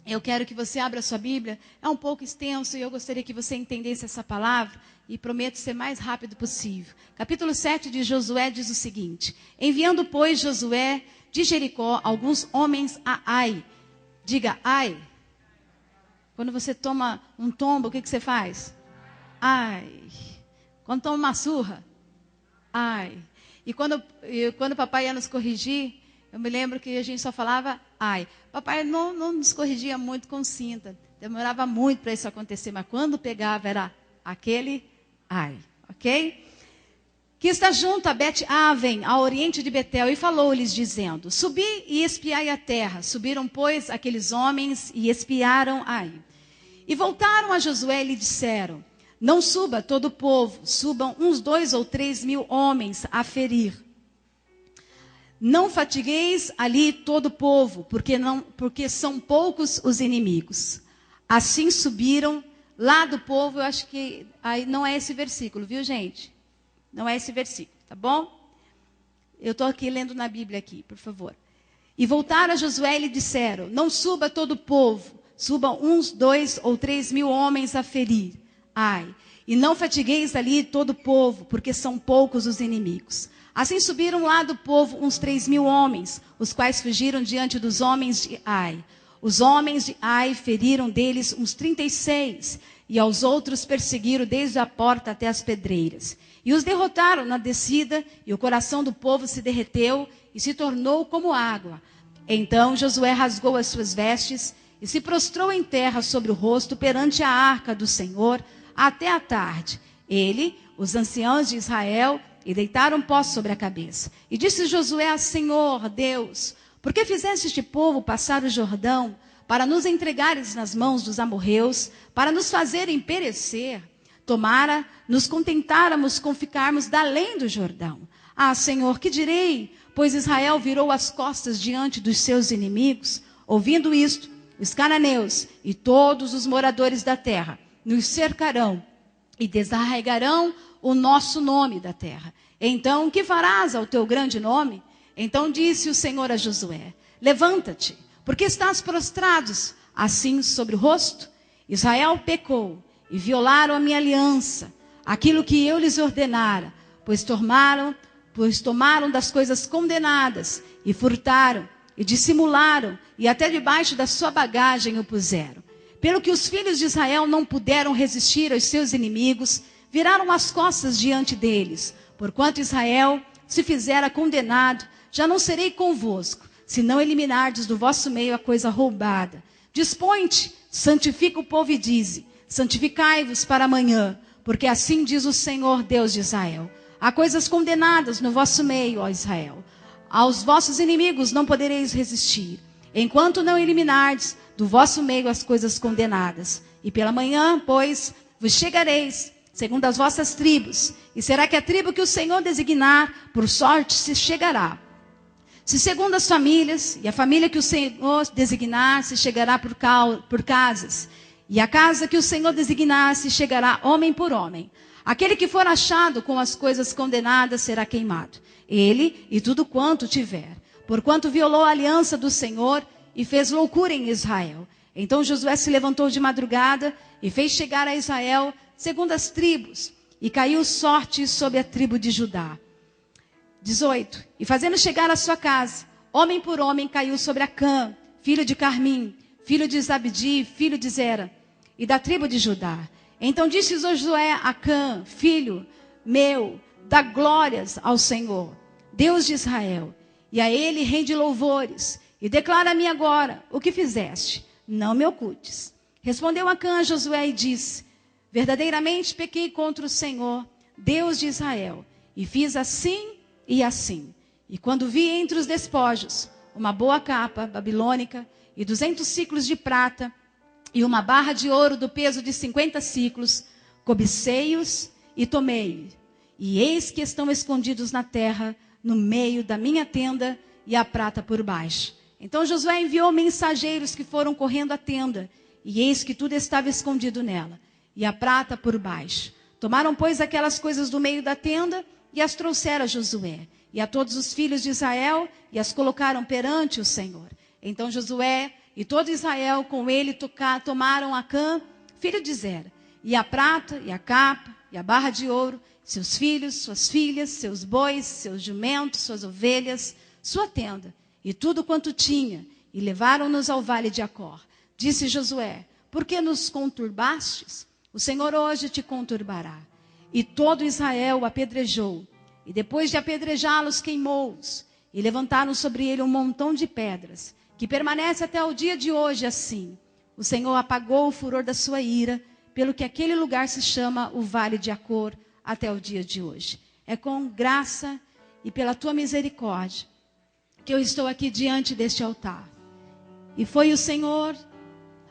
eu quero que você abra a sua Bíblia. É um pouco extenso e eu gostaria que você entendesse essa palavra e prometo ser mais rápido possível. Capítulo 7 de Josué diz o seguinte: enviando, pois, Josué de Jericó alguns homens a Ai. Diga, Ai. Quando você toma um tombo, o que você faz? Ai. Quando toma uma surra? Ai. E quando o papai ia nos corrigir, eu me lembro que a gente só falava ai. Papai não nos corrigia muito com cinta. Demorava muito para isso acontecer, mas quando pegava era aquele ai. Ok? Que está junto a Bet-Aven, ao oriente de Betel, e falou-lhes, dizendo: subi e espiai a terra. Subiram, pois, aqueles homens e espiaram Ai. E voltaram a Josué e lhe disseram: não suba todo o povo, subam uns 2 ou 3 mil homens a ferir. Não fatigueis ali todo o povo, porque são poucos os inimigos. Assim subiram lá do povo. Eu acho que aí não é esse versículo, viu, gente? Não é esse versículo, tá bom? Eu estou aqui lendo na Bíblia aqui, por favor. E voltaram a Josué e lhe disseram: não suba todo o povo, subam uns 2 ou 3 mil homens a ferir. Ai, e não fatigueis ali todo o povo, porque são poucos os inimigos. Assim subiram lá do povo uns 3 mil homens, os quais fugiram diante dos homens de Ai. Os homens de Ai feriram deles uns 36, e aos outros perseguiram desde a porta até as pedreiras. E os derrotaram na descida, e o coração do povo se derreteu e se tornou como água. Então Josué rasgou as suas vestes e se prostrou em terra sobre o rosto perante a arca do Senhor até a tarde. Ele, os anciãos de Israel, e deitaram pó sobre a cabeça. E disse Josué a Senhor, Deus: por que fizeste este povo passar o Jordão, para nos entregares nas mãos dos amorreus, para nos fazerem perecer? Tomara, nos contentáramos com ficarmos da além do Jordão. Ah, Senhor, que direi? Pois Israel virou as costas diante dos seus inimigos. Ouvindo isto, os cananeus e todos os moradores da terra nos cercarão e desarraigarão o nosso nome da terra. Então, que farás ao teu grande nome? Então disse o Senhor a Josué: levanta-te, porque estás prostrados assim sobre o rosto? Israel pecou e violaram a minha aliança, aquilo que eu lhes ordenara, pois tomaram das coisas condenadas e furtaram e dissimularam e até debaixo da sua bagagem o puseram. Pelo que os filhos de Israel não puderam resistir aos seus inimigos, viraram as costas diante deles. Porquanto Israel se fizera condenado, já não serei convosco, se não eliminardes do vosso meio a coisa roubada. Dispõe-te, santifica o povo e dize: santificai-vos para amanhã, porque assim diz o Senhor Deus de Israel: há coisas condenadas no vosso meio, ó Israel. Aos vossos inimigos não podereis resistir, enquanto não eliminardes do vosso meio as coisas condenadas. E pela manhã, pois, vos chegareis, segundo as vossas tribos, e será que a tribo que o Senhor designar, por sorte se chegará. Se segundo as famílias, e a família que o Senhor designar, se chegará por casas, e a casa que o Senhor designar, se chegará homem por homem. Aquele que for achado com as coisas condenadas será queimado, ele e tudo quanto tiver, porquanto violou a aliança do Senhor e fez loucura em Israel. Então Josué se levantou de madrugada e fez chegar a Israel segundo as tribos, e caiu sorte sobre a tribo de Judá. 18. E fazendo chegar a sua casa, homem por homem caiu sobre Acã, filho de Carmim, filho de Zabdi, filho de Zera, e da tribo de Judá. Então disse Josué a Acã: filho meu, dá glórias ao Senhor, Deus de Israel, e a ele rende louvores, e declara-me agora o que fizeste, não me ocultes. Respondeu Acã a Josué e disse: verdadeiramente pequei contra o Senhor, Deus de Israel, e fiz assim e assim. E quando vi entre os despojos uma boa capa babilônica e 200 ciclos de prata e uma barra de ouro do peso de 50 ciclos, cobicei-os e tomei. E eis que estão escondidos na terra, no meio da minha tenda, e a prata por baixo. Então Josué enviou mensageiros que foram correndo à tenda, e eis que tudo estava escondido nela, e a prata por baixo. Tomaram, pois, aquelas coisas do meio da tenda, e as trouxeram a Josué, e a todos os filhos de Israel, e as colocaram perante o Senhor. Então Josué E todo Israel com ele tomaram Acã, filho de Zera, e a prata, e a capa, e a barra de ouro, seus filhos, suas filhas, seus bois, seus jumentos, suas ovelhas, sua tenda, e tudo quanto tinha, e levaram-nos ao vale de Acor. Disse Josué: por que nos conturbastes? O Senhor hoje te conturbará. E todo Israel o apedrejou, e depois de apedrejá-los, queimou-os, e levantaram sobre ele um montão de pedras, que permanece até o dia de hoje assim. O Senhor apagou o furor da sua ira, pelo que aquele lugar se chama o Vale de Acor, até o dia de hoje. É com graça e pela tua misericórdia que eu estou aqui diante deste altar. E foi o Senhor,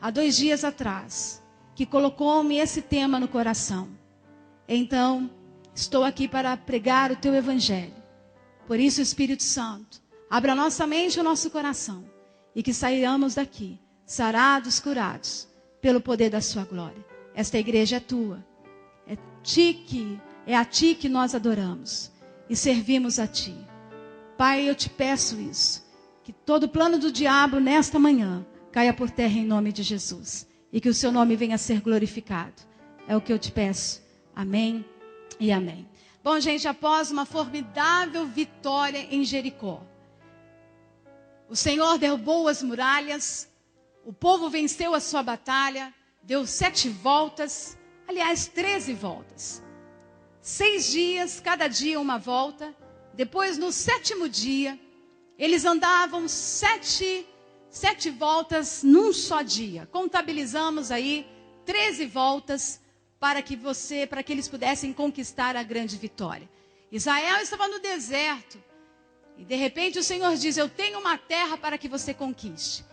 há 2 dias atrás, que colocou-me esse tema no coração. Então, estou aqui para pregar o teu evangelho. Por isso, Espírito Santo, abra nossa mente e o nosso coração, e que saiamos daqui, sarados, curados, pelo poder da sua glória. Esta igreja é tua. É a ti que nós adoramos e servimos a ti. Pai, eu te peço isso, que todo plano do diabo nesta manhã caia por terra em nome de Jesus, e que o seu nome venha a ser glorificado. É o que eu te peço. Amém e amém. Bom, gente, após uma formidável vitória em Jericó, o Senhor derrubou as muralhas, o povo venceu a sua batalha, deu 7 voltas, aliás, 13 voltas. 6 dias, cada dia uma volta. Depois, no 7º dia, eles andavam 7 voltas num só dia. Contabilizamos aí 13 voltas para que eles pudessem conquistar a grande vitória. Israel estava no deserto. E de repente o Senhor diz: eu tenho uma terra para que você conquiste.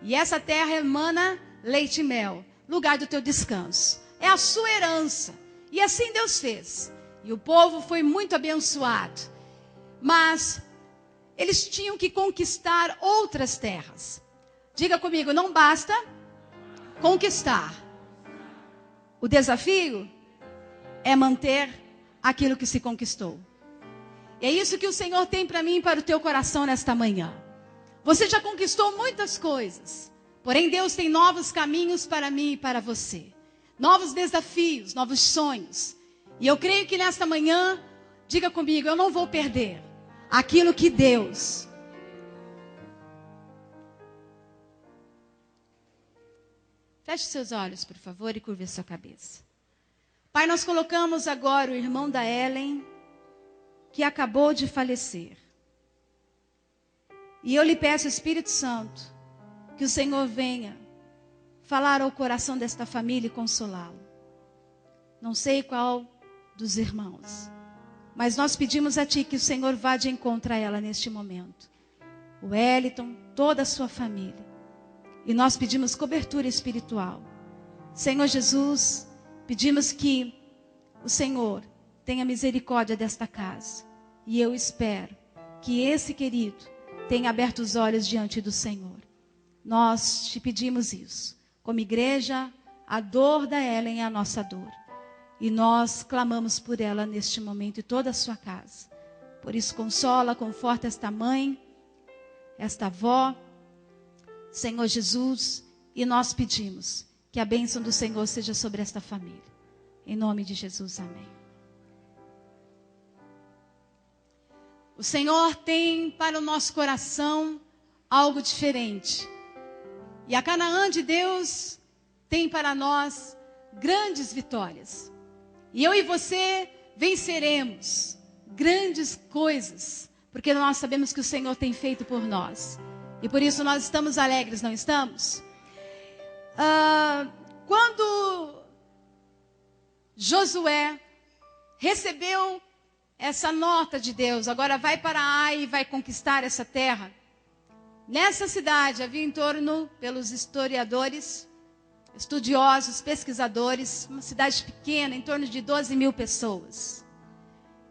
E essa terra emana leite e mel, lugar do teu descanso. É a sua herança. E assim Deus fez. E o povo foi muito abençoado. Mas eles tinham que conquistar outras terras. Diga comigo, não basta conquistar. O desafio é manter aquilo que se conquistou. E é isso que o Senhor tem para mim e para o teu coração nesta manhã. Você já conquistou muitas coisas. Porém, Deus tem novos caminhos para mim e para você. Novos desafios, novos sonhos. E eu creio que nesta manhã, diga comigo, eu não vou perder aquilo que Deus... Feche seus olhos, por favor, e curve a sua cabeça. Pai, nós colocamos agora o irmão da Ellen, que acabou de falecer. E eu lhe peço, Espírito Santo, que o Senhor venha falar ao coração desta família e consolá-lo. Não sei qual dos irmãos, mas nós pedimos a Ti que o Senhor vá de encontro a ela neste momento. O Wellington, toda a sua família. E nós pedimos cobertura espiritual. Senhor Jesus, pedimos que o Senhor tenha misericórdia desta casa. E eu espero que esse querido tenha aberto os olhos diante do Senhor. Nós te pedimos isso. Como igreja, a dor da Ellen é a nossa dor. E nós clamamos por ela neste momento e toda a sua casa. Por isso, consola, conforta esta mãe, esta avó, Senhor Jesus, e nós pedimos que a bênção do Senhor seja sobre esta família. Em nome de Jesus, amém. O Senhor tem para o nosso coração algo diferente. E a Canaã de Deus tem para nós grandes vitórias. E eu e você venceremos grandes coisas, porque nós sabemos que o Senhor tem feito por nós. E por isso nós estamos alegres, não estamos? Quando Josué recebeu essa nota de Deus, agora vai para Ai e vai conquistar essa terra. Nessa cidade havia em torno, pelos historiadores, estudiosos, pesquisadores, uma cidade pequena, em torno de 12.000 pessoas.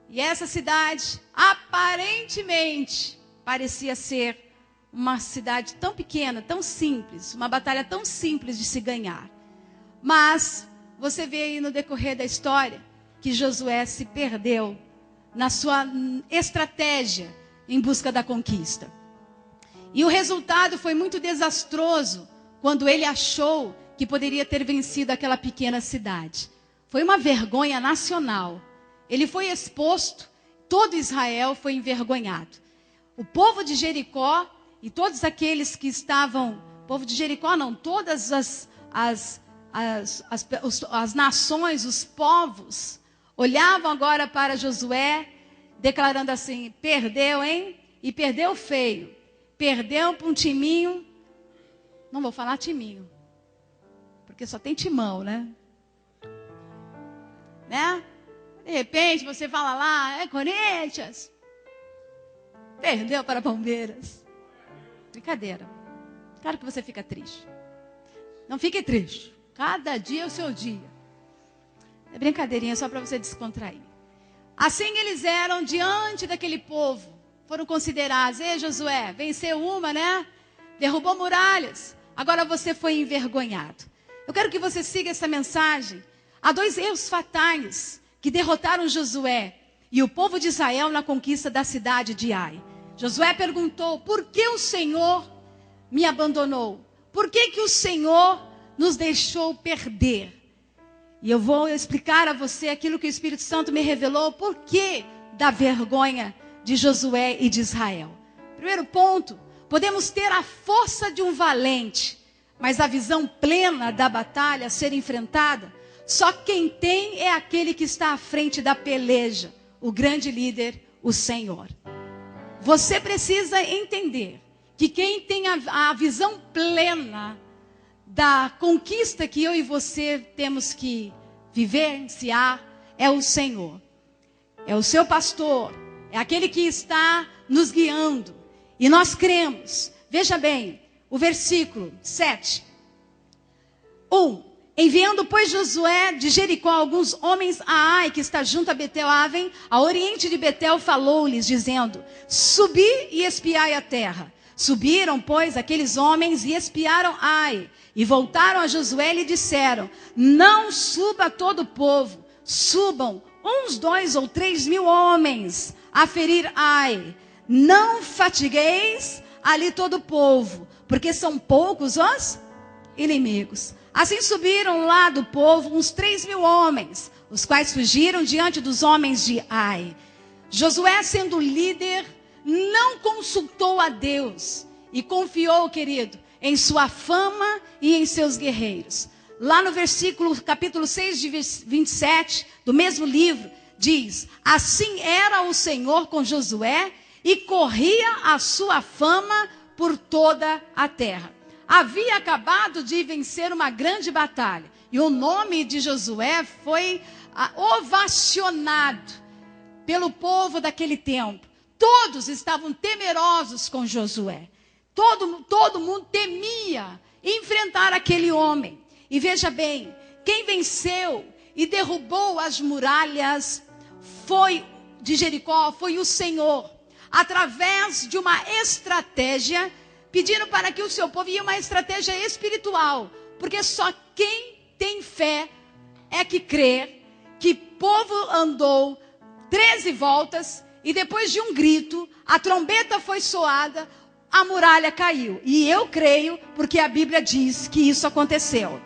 E essa cidade, aparentemente, parecia ser uma cidade tão pequena, tão simples, uma batalha tão simples de se ganhar. Mas você vê aí no decorrer da história que Josué se perdeu na sua estratégia em busca da conquista. E o resultado foi muito desastroso quando ele achou que poderia ter vencido aquela pequena cidade. Foi uma vergonha nacional. Ele foi exposto, todo Israel foi envergonhado. O povo de Jericó e todos aqueles que estavam, povo de Jericó não, todas as nações, os povos, olhavam agora para Josué, declarando assim: perdeu, hein? E perdeu feio. Perdeu para um timinho. Não vou falar timinho, porque só tem timão, né? De repente você fala lá, é Corinthians. Perdeu para Palmeiras. Brincadeira. Claro que você fica triste. Não fique triste. Cada dia é o seu dia. É brincadeirinha só para você descontrair. Assim eles eram diante daquele povo. Foram considerados. Ei, Josué, venceu uma, né? Derrubou muralhas. Agora você foi envergonhado. Eu quero que você siga essa mensagem. Há 2 erros fatais que derrotaram Josué e o povo de Israel na conquista da cidade de Ai. Josué perguntou: por que o Senhor me abandonou? Por que o Senhor nos deixou perder? E eu vou explicar a você aquilo que o Espírito Santo me revelou, por que da vergonha de Josué e de Israel. Primeiro ponto, podemos ter a força de um valente, mas a visão plena da batalha a ser enfrentada, só quem tem é aquele que está à frente da peleja, o grande líder, o Senhor. Você precisa entender que quem tem a visão plena da conquista que eu e você temos que vivenciar é o Senhor. É o seu pastor, é aquele que está nos guiando. E nós cremos. Veja bem, o versículo 7. 1. Enviando, pois, Josué de Jericó alguns homens a Ai, que está junto a Betel-Aven, a oriente de Betel, falou-lhes, dizendo: subi e espiai a terra. Subiram, pois, aqueles homens e espiaram Ai. E voltaram a Josué e lhe disseram: não suba todo o povo, subam uns 2 ou 3 mil homens a ferir Ai. Não fatigueis ali todo o povo, porque são poucos os inimigos. Assim subiram lá do povo uns 3 mil homens, os quais fugiram diante dos homens de Ai. Josué, sendo líder, não consultou a Deus e confiou, querido, em sua fama e em seus guerreiros. Lá no versículo, capítulo 6, de 27, do mesmo livro, diz: assim era o Senhor com Josué e corria a sua fama por toda a terra. Havia acabado de vencer uma grande batalha. E o nome de Josué foi ovacionado pelo povo daquele tempo. Todos estavam temerosos com Josué. Todo mundo temia enfrentar aquele homem. E veja bem, quem venceu e derrubou as muralhas de Jericó foi o Senhor. Através de uma estratégia, pedindo para que o seu povo, e uma estratégia espiritual, porque só quem tem fé é que crê que o povo andou 13 voltas e depois de um grito, a trombeta foi soada, a muralha caiu. E eu creio porque a Bíblia diz que isso aconteceu.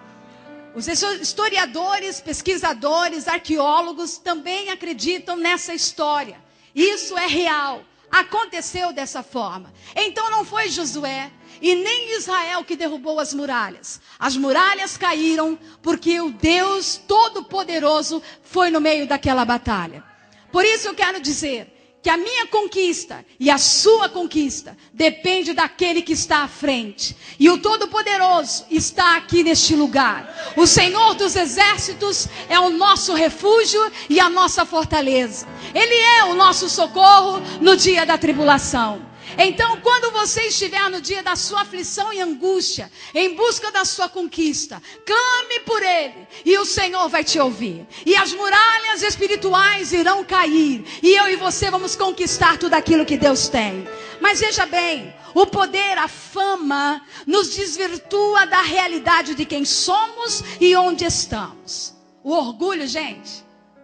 Os historiadores, pesquisadores, arqueólogos também acreditam nessa história. Isso é real. Aconteceu dessa forma. Então não foi Josué e nem Israel que derrubou as muralhas. As muralhas caíram porque o Deus Todo-Poderoso foi no meio daquela batalha. Por isso eu quero dizer que a minha conquista e a sua conquista depende daquele que está à frente. E o Todo-Poderoso está aqui neste lugar. O Senhor dos Exércitos é o nosso refúgio e a nossa fortaleza. Ele é o nosso socorro no dia da tribulação. Então, quando você estiver no dia da sua aflição e angústia, em busca da sua conquista, clame por Ele, e o Senhor vai te ouvir. E as muralhas espirituais irão cair, e eu e você vamos conquistar tudo aquilo que Deus tem. Mas veja bem, o poder, a fama, nos desvirtua da realidade de quem somos e onde estamos. O orgulho, gente,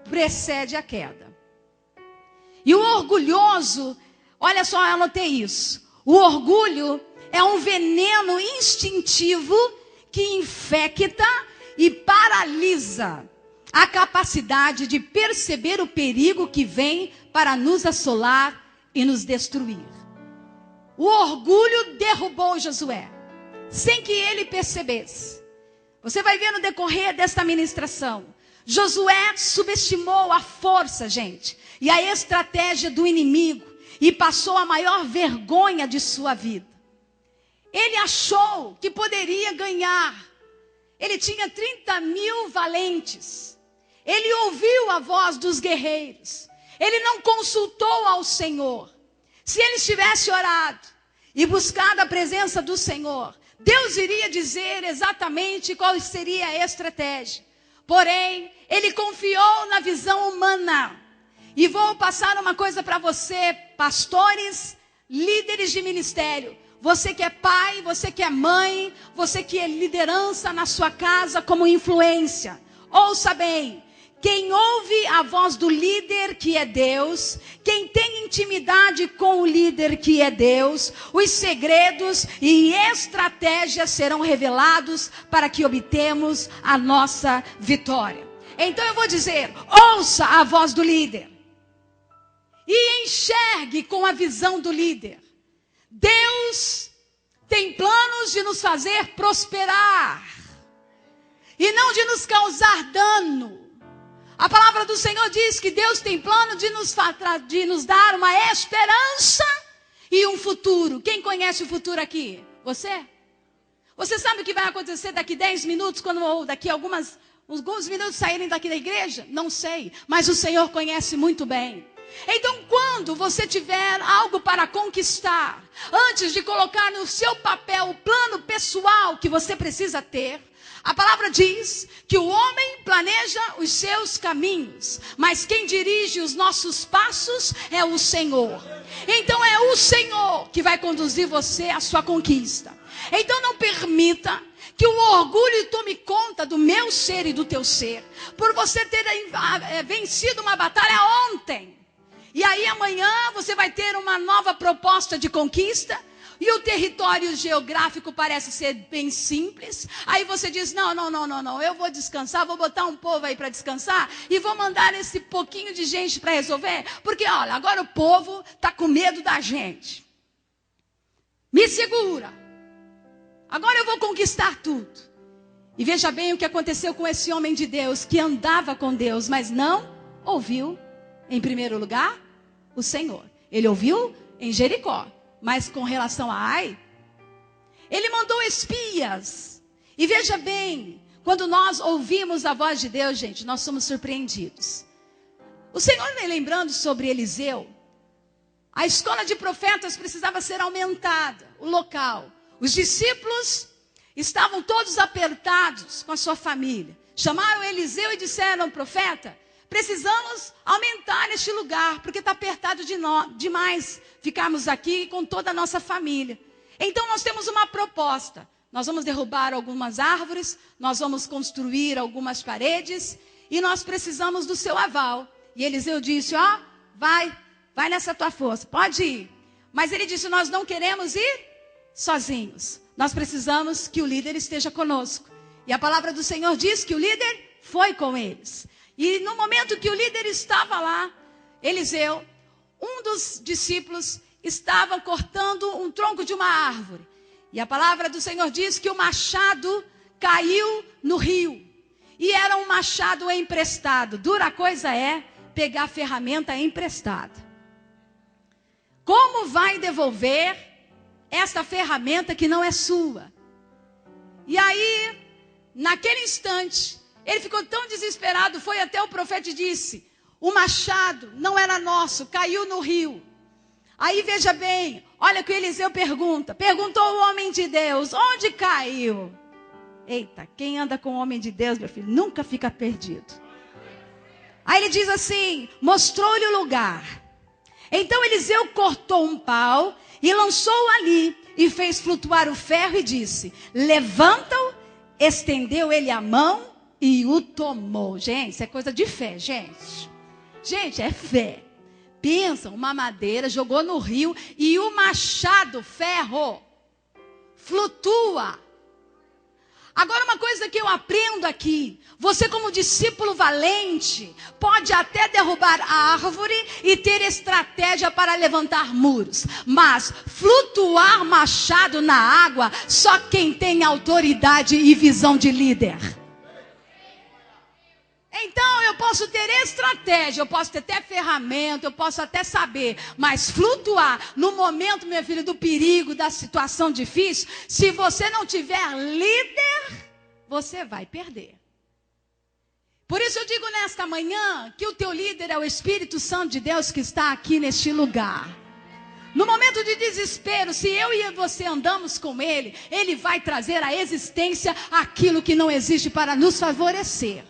precede a queda. E o orgulhoso, olha só, eu anotei isso. O orgulho é um veneno instintivo que infecta e paralisa a capacidade de perceber o perigo que vem para nos assolar e nos destruir. O orgulho derrubou Josué, sem que ele percebesse. Você vai ver no decorrer desta ministração, Josué subestimou a força, gente, e a estratégia do inimigo, e passou a maior vergonha de sua vida. Ele achou que poderia ganhar. Ele tinha 30.000 valentes. Ele ouviu a voz dos guerreiros. Ele não consultou ao Senhor. Se ele tivesse orado e buscado a presença do Senhor, Deus iria dizer exatamente qual seria a estratégia. Porém, ele confiou na visão humana. E vou passar uma coisa para você, pastores, líderes de ministério. Você que é pai, você que é mãe, você que é liderança na sua casa como influência. Ouça bem. Quem ouve a voz do líder que é Deus, quem tem intimidade com o líder que é Deus, os segredos e estratégias serão revelados para que obtemos a nossa vitória. Então eu vou dizer, ouça a voz do líder e enxergue com a visão do líder. Deus tem planos de nos fazer prosperar e não de nos causar dano. A palavra do Senhor diz que Deus tem plano de nos dar uma esperança e um futuro. Quem conhece o futuro aqui? Você? Você sabe o que vai acontecer daqui 10 minutos, ou daqui alguns minutos saírem daqui da igreja? Não sei, mas o Senhor conhece muito bem. Então, quando você tiver algo para conquistar, antes de colocar no seu papel o plano pessoal que você precisa ter, a palavra diz que o homem planeja os seus caminhos, mas quem dirige os nossos passos é o Senhor. Então é o Senhor que vai conduzir você à sua conquista. Então não permita que o orgulho tome conta do meu ser e do teu ser, por você ter vencido uma batalha ontem. E aí amanhã você vai ter uma nova proposta de conquista. E o território geográfico parece ser bem simples. Aí você diz, não, eu vou descansar, vou botar um povo aí para descansar. E vou mandar esse pouquinho de gente para resolver. Porque olha, agora o povo está com medo da gente. Me segura. Agora eu vou conquistar tudo. E veja bem o que aconteceu com esse homem de Deus, que andava com Deus, mas não ouviu, em primeiro lugar, o Senhor. Ele ouviu em Jericó. Mas com relação a Ai, ele mandou espias. E veja bem, quando nós ouvimos a voz de Deus, gente, nós somos surpreendidos. O Senhor vem lembrando sobre Eliseu. A escola de profetas precisava ser aumentada, o local. Os discípulos estavam todos apertados com a sua família. Chamaram Eliseu e disseram, profeta, precisamos aumentar este lugar, porque está apertado demais ficarmos aqui com toda a nossa família. Então nós temos uma proposta. Nós vamos derrubar algumas árvores, nós vamos construir algumas paredes, e nós precisamos do seu aval. E Eliseu disse, vai nessa tua força, pode ir. Mas ele disse, nós não queremos ir sozinhos. Nós precisamos que o líder esteja conosco. E a palavra do Senhor diz que o líder foi com eles. E no momento que o líder estava lá, Eliseu, um dos discípulos, estava cortando um tronco de uma árvore. E a palavra do Senhor diz que o machado caiu no rio. E era um machado emprestado. Dura coisa é pegar ferramenta emprestada. Como vai devolver esta ferramenta que não é sua? E aí, naquele instante, ele ficou tão desesperado, foi até o profeta e disse, o machado não era nosso, caiu no rio. Aí veja bem, olha o que Eliseu perguntou o homem de Deus, onde caiu? Eita, quem anda com o homem de Deus, meu filho, nunca fica perdido. Aí ele diz assim, mostrou-lhe o lugar. Então Eliseu cortou um pau e lançou ali e fez flutuar o ferro e disse, levanta-o, estendeu ele a mão e o tomou. Gente, isso é coisa de fé, gente. Gente, é fé. Pensa, uma madeira, jogou no rio e o machado, ferro, flutua. Agora, uma coisa que eu aprendo aqui, você como discípulo valente, pode até derrubar a árvore e ter estratégia para levantar muros, mas flutuar machado na água, só quem tem autoridade e visão de líder. Então, eu posso ter estratégia, eu posso ter até ferramenta, eu posso até saber, mas flutuar no momento, meu filho, do perigo, da situação difícil, se você não tiver líder, você vai perder. Por isso eu digo nesta manhã que o teu líder é o Espírito Santo de Deus que está aqui neste lugar. No momento de desespero, se eu e você andamos com Ele, Ele vai trazer à existência aquilo que não existe para nos favorecer.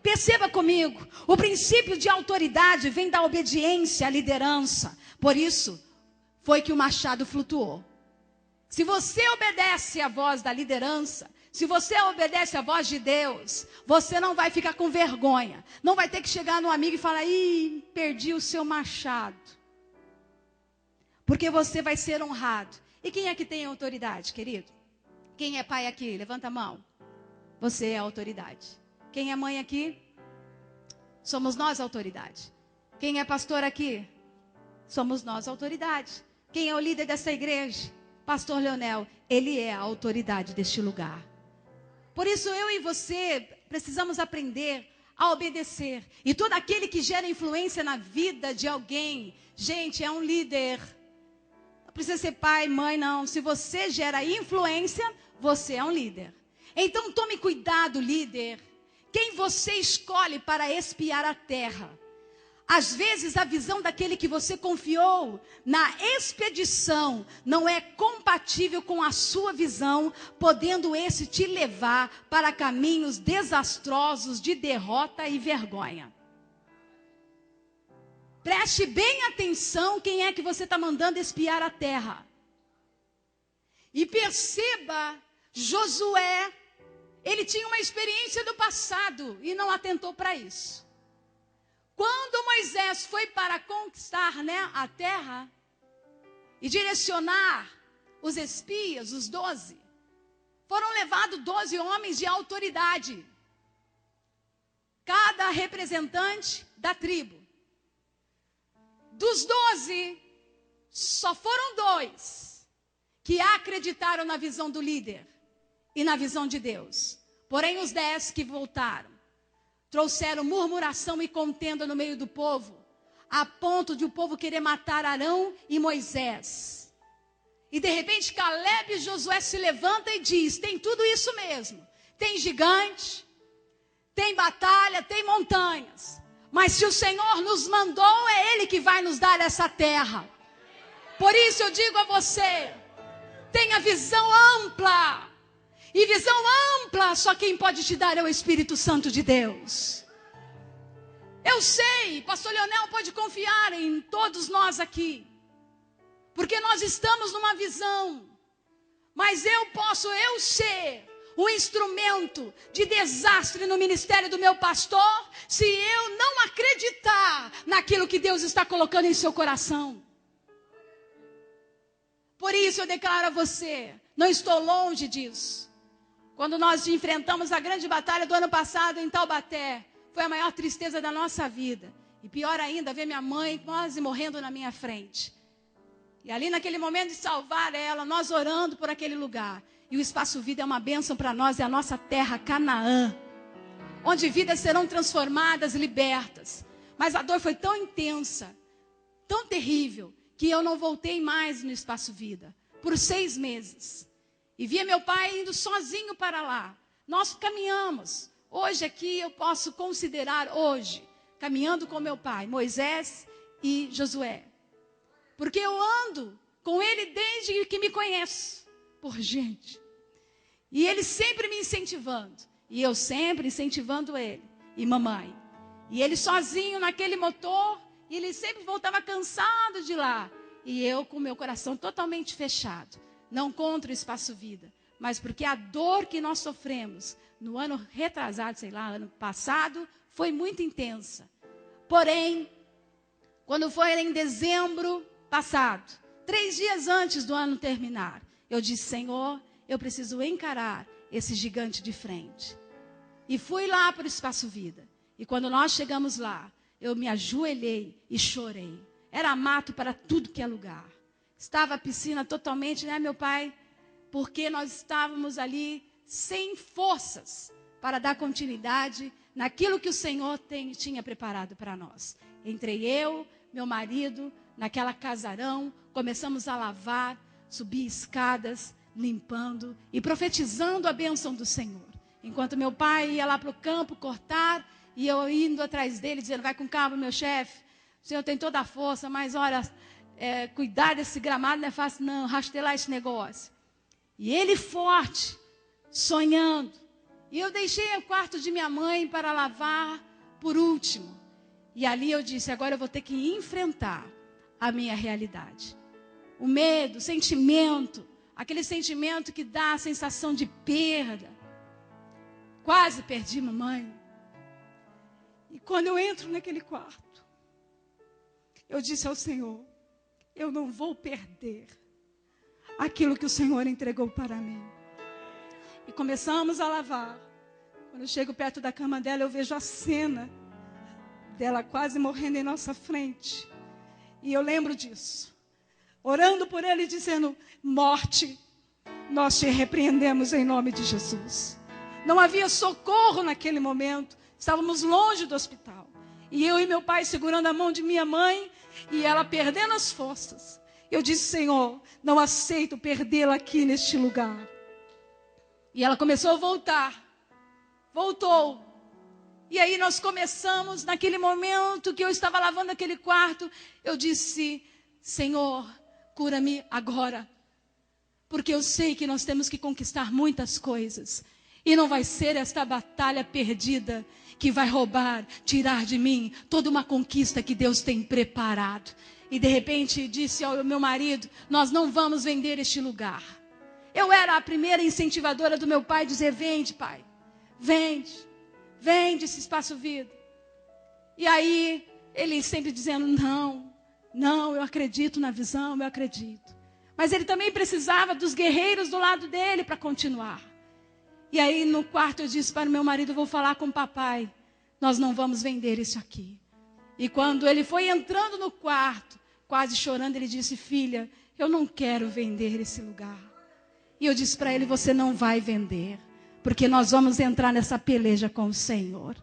Perceba comigo, o princípio de autoridade vem da obediência à liderança. Por isso, foi que o machado flutuou. Se você obedece à voz da liderança, se você obedece à voz de Deus, você não vai ficar com vergonha. Não vai ter que chegar no amigo e falar, ih, perdi o seu machado. Porque você vai ser honrado. E quem é que tem autoridade, querido? Quem é pai aqui? Levanta a mão. Você é a autoridade. Quem é mãe aqui? Somos nós a autoridade. Quem é pastor aqui? Somos nós a autoridade. Quem é o líder dessa igreja? Pastor Leonel. Ele é a autoridade deste lugar. Por isso eu e você precisamos aprender a obedecer. E todo aquele que gera influência na vida de alguém, gente, é um líder. Não precisa ser pai, mãe, não. Se você gera influência, você é um líder. Então tome cuidado, líder. Quem você escolhe para espiar a terra? Às vezes a visão daquele que você confiou na expedição não é compatível com a sua visão, podendo esse te levar para caminhos desastrosos de derrota e vergonha. Preste bem atenção quem é que você está mandando espiar a terra. E perceba, Josué, ele tinha uma experiência do passado e não atentou para isso. Quando Moisés foi para conquistar, a terra e direcionar os espias, os 12, foram levados 12 homens de autoridade, cada representante da tribo. Dos 12, só foram 2 que acreditaram na visão do líder e na visão de Deus. Porém, os 10 que voltaram, trouxeram murmuração e contenda no meio do povo, a ponto de o povo querer matar Arão e Moisés. E de repente, Caleb e Josué se levantam e diz, tem tudo isso mesmo. Tem gigante, tem batalha, tem montanhas. Mas se o Senhor nos mandou, é Ele que vai nos dar essa terra. Por isso eu digo a você, tenha visão ampla. E visão ampla, só quem pode te dar é o Espírito Santo de Deus. Eu sei, pastor Leonel pode confiar em todos nós aqui. Porque nós estamos numa visão. Mas eu ser um instrumento de desastre no ministério do meu pastor, se eu não acreditar naquilo que Deus está colocando em seu coração. Por isso eu declaro a você, não estou longe disso. Quando nós enfrentamos a grande batalha do ano passado em Taubaté, foi a maior tristeza da nossa vida. E pior ainda, ver minha mãe quase morrendo na minha frente. E ali naquele momento de salvar ela, nós orando por aquele lugar. E o Espaço Vida é uma bênção para nós, é a nossa terra, Canaã. Onde vidas serão transformadas, libertas. Mas a dor foi tão intensa, tão terrível, que eu não voltei mais no Espaço Vida. Por 6 meses. E via meu pai indo sozinho para lá. Nós caminhamos. Hoje aqui eu posso considerar, caminhando com meu pai, Moisés e Josué. Porque eu ando com ele desde que me conheço. Por gente. E ele sempre me incentivando. E eu sempre incentivando ele. E mamãe. E ele sozinho naquele motor. E ele sempre voltava cansado de lá. E eu com meu coração totalmente fechado. Não contra o Espaço Vida, mas porque a dor que nós sofremos no ano retrasado, ano passado, foi muito intensa. Porém, quando foi em dezembro passado, 3 dias antes do ano terminar, eu disse, Senhor, eu preciso encarar esse gigante de frente. E fui lá para o Espaço Vida. E quando nós chegamos lá, eu me ajoelhei e chorei. Era mato para tudo que é lugar. Estava a piscina totalmente, né, meu pai? Porque nós estávamos ali sem forças para dar continuidade naquilo que o Senhor tinha preparado para nós. Entrei eu, meu marido, naquela casarão, começamos a lavar, subir escadas, limpando e profetizando a bênção do Senhor. Enquanto meu pai ia lá para o campo cortar, e eu indo atrás dele, dizendo, vai com calma, meu chefe, o Senhor tem toda a força, mas olha, cuidar desse gramado não é fácil não, rastelar esse negócio. E ele forte, sonhando. E eu deixei o quarto de minha mãe para lavar por último. E ali eu disse, agora eu vou ter que enfrentar a minha realidade. O medo, o sentimento, aquele sentimento que dá a sensação de perda. Quase perdi mamãe. E quando eu entro naquele quarto, eu disse ao Senhor, eu não vou perder aquilo que o Senhor entregou para mim. E começamos a lavar. Quando eu chego perto da cama dela, eu vejo a cena dela quase morrendo em nossa frente. E eu lembro disso. Orando por ele, dizendo, morte, nós te repreendemos em nome de Jesus. Não havia socorro naquele momento. Estávamos longe do hospital. E eu e meu pai segurando a mão de minha mãe e ela perdendo as forças. Eu disse, Senhor, não aceito perdê-la aqui neste lugar. E ela começou a voltar. Voltou. E aí nós começamos, naquele momento que eu estava lavando aquele quarto, eu disse, Senhor, cura-me agora. Porque eu sei que nós temos que conquistar muitas coisas. E não vai ser esta batalha perdida que vai roubar, tirar de mim toda uma conquista que Deus tem preparado. E de repente disse ao meu marido, nós não vamos vender este lugar. Eu era a primeira incentivadora do meu pai, dizer, vende pai, vende esse Espaço Vida. E aí ele sempre dizendo, não, eu acredito na visão, eu acredito. Mas ele também precisava dos guerreiros do lado dele para continuar. E aí no quarto eu disse para o meu marido, vou falar com o papai, nós não vamos vender isso aqui. E quando ele foi entrando no quarto, quase chorando, ele disse, filha, eu não quero vender esse lugar. E eu disse para ele, você não vai vender, porque nós vamos entrar nessa peleja com o Senhor.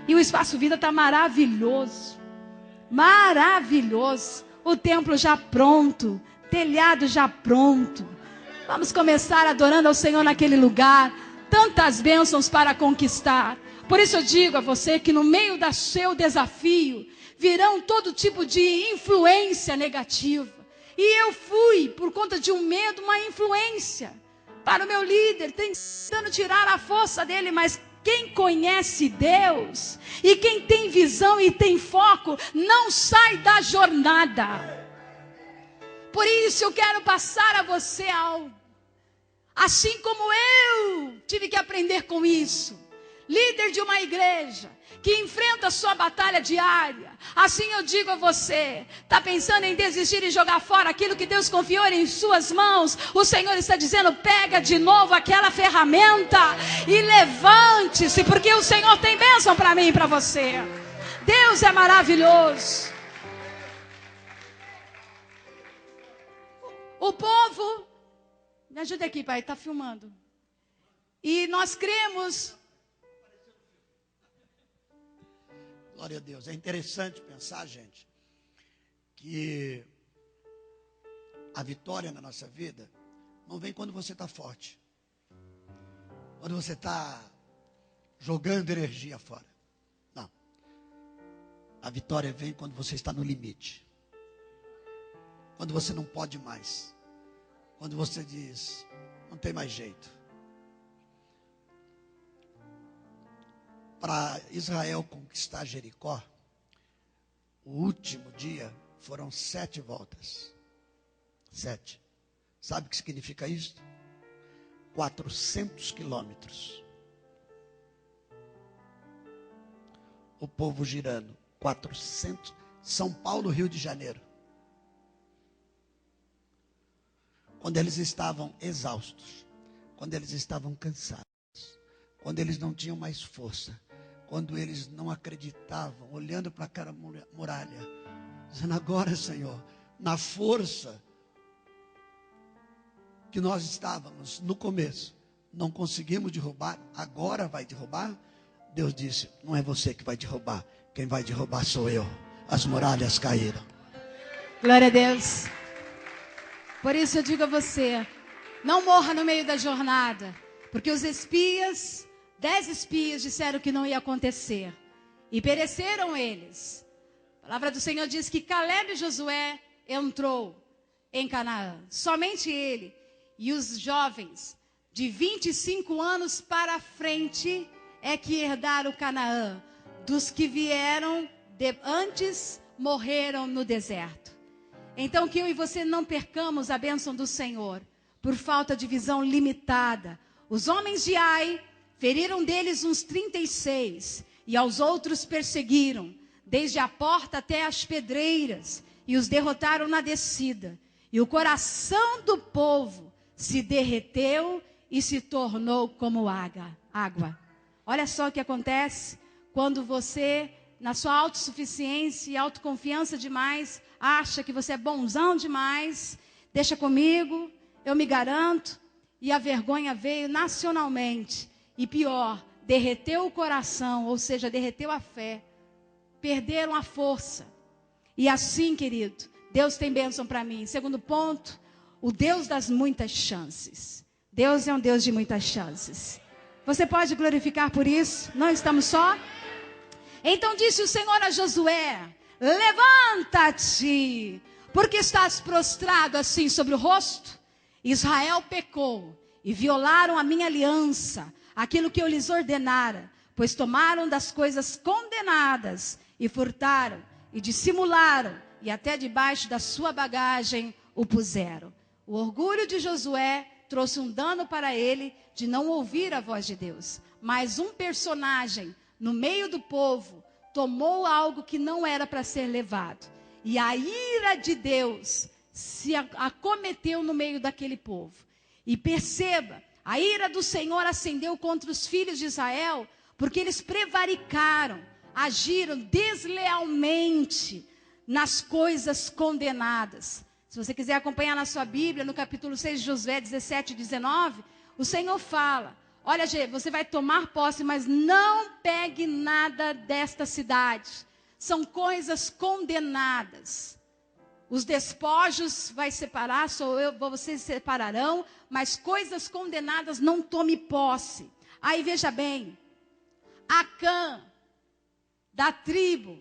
E o Espaço Vida está maravilhoso, maravilhoso. O templo já pronto, telhado já pronto. Vamos começar adorando ao Senhor naquele lugar. Tantas bênçãos para conquistar. Por isso eu digo a você que no meio do seu desafio virão todo tipo de influência negativa. E eu fui, por conta de um medo, uma influência para o meu líder, tentando tirar a força dele, mas quem conhece Deus e quem tem visão e tem foco, não sai da jornada. Por isso eu quero passar a você algo. Assim como eu tive que aprender com isso, líder de uma igreja que enfrenta a sua batalha diária, assim eu digo a você, está pensando em desistir e jogar fora aquilo que Deus confiou em suas mãos, o Senhor está dizendo, pega de novo aquela ferramenta e levante-se, porque o Senhor tem bênção para mim e para você. Deus é maravilhoso. O povo, me ajuda aqui, pai, está filmando. E nós cremos. Glória a Deus. É interessante pensar, gente, que a vitória na nossa vida não vem quando você está forte. Quando você está jogando energia fora. Não. A vitória vem quando você está no limite. Quando você não pode mais. Quando você diz, não tem mais jeito. Para Israel conquistar Jericó, o último dia foram 7 voltas. 7. Sabe o que significa isso? 400 quilômetros. O povo girando. 400. São Paulo, Rio de Janeiro. Quando eles estavam exaustos, quando eles estavam cansados. quando eles não tinham mais força, quando eles não acreditavam, olhando para aquela muralha, dizendo: agora, Senhor, na força que nós estávamos no começo, não conseguimos derrubar, agora vai derrubar. Deus disse: não é você que vai derrubar, quem vai derrubar sou eu. As muralhas caíram. Glória a Deus. Por isso eu digo a você, não morra no meio da jornada, porque os espias, 10 espias disseram que não ia acontecer, e pereceram eles. A palavra do Senhor diz que Caleb e Josué entrou em Canaã, somente ele, e os jovens de 25 anos para frente é que herdaram Canaã. Dos que vieram antes, morreram no deserto. Então que eu e você não percamos a bênção do Senhor por falta de visão limitada. Os homens de Ai feriram deles uns 36 e aos outros perseguiram, desde a porta até as pedreiras, e os derrotaram na descida. E o coração do povo se derreteu e se tornou como água. Olha só o que acontece quando você, na sua autossuficiência e autoconfiança demais, acha que você é bonzão demais. Deixa comigo, eu me garanto. E a vergonha veio nacionalmente. E pior, derreteu o coração, ou seja, derreteu a fé. Perderam a força. E assim, querido, Deus tem bênção para mim. Segundo ponto, o Deus das muitas chances. Deus é um Deus de muitas chances. Você pode glorificar por isso? Não estamos só? Então disse o Senhor a Josué: levanta-te, porque estás prostrado assim sobre o rosto? Israel pecou e violaram a minha aliança, aquilo que eu lhes ordenara, pois tomaram das coisas condenadas e furtaram e dissimularam, e até debaixo da sua bagagem o puseram. O orgulho de Josué trouxe um dano para ele de não ouvir a voz de Deus. Mas um personagem no meio do povo tomou algo que não era para ser levado. E a ira de Deus se acometeu no meio daquele povo. E perceba, a ira do Senhor acendeu contra os filhos de Israel, porque eles prevaricaram, agiram deslealmente nas coisas condenadas. Se você quiser acompanhar na sua Bíblia, no capítulo 6 de Josué 17 e 19, o Senhor fala: olha, você vai tomar posse, mas não pegue nada desta cidade. São coisas condenadas. Os despojos vai separar, vocês separarão, mas coisas condenadas não tome posse. Aí veja bem, Acã, da tribo